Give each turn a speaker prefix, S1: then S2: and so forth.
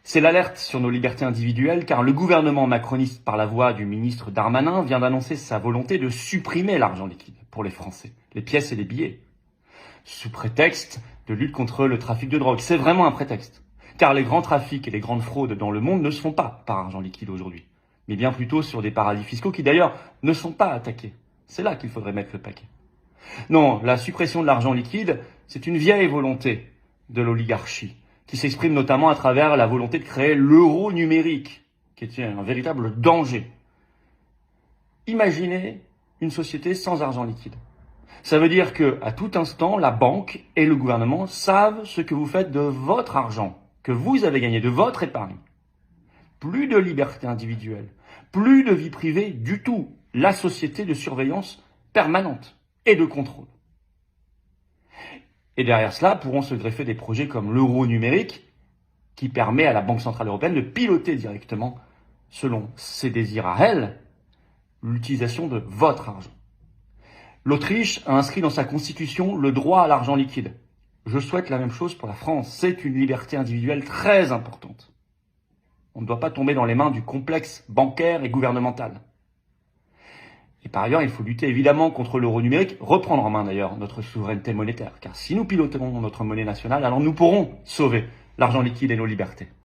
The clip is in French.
S1: C'est l'alerte sur nos libertés individuelles car le gouvernement macroniste, par la voix du ministre Darmanin, vient d'annoncer sa volonté de supprimer l'argent liquide pour les Français, les pièces et les billets, sous prétexte de lutte contre le trafic de drogue. C'est vraiment un prétexte, car les grands trafics et les grandes fraudes dans le monde ne se font pas par argent liquide aujourd'hui, mais bien plutôt sur des paradis fiscaux qui d'ailleurs ne sont pas attaqués. C'est là qu'il faudrait mettre le paquet. Non, la suppression de l'argent liquide, c'est une vieille volonté de l'oligarchie, qui s'exprime notamment à travers la volonté de créer l'euro numérique, qui est un véritable danger. Imaginez une société sans argent liquide. Ça veut dire que, à tout instant, la banque et le gouvernement savent ce que vous faites de votre argent, que vous avez gagné, de votre épargne. Plus de liberté individuelle, plus de vie privée du tout. La société de surveillance permanente et de contrôle. Et derrière cela pourront se greffer des projets comme l'euro numérique, qui permet à la Banque Centrale Européenne de piloter directement, selon ses désirs à elle, l'utilisation de votre argent. L'Autriche a inscrit dans sa constitution le droit à l'argent liquide. Je souhaite la même chose pour la France. C'est une liberté individuelle très importante. On ne doit pas tomber dans les mains du complexe bancaire et gouvernemental. Et par ailleurs, il faut lutter évidemment contre l'euro numérique, reprendre en main d'ailleurs notre souveraineté monétaire. Car si nous pilotons notre monnaie nationale, alors nous pourrons sauver l'argent liquide et nos libertés.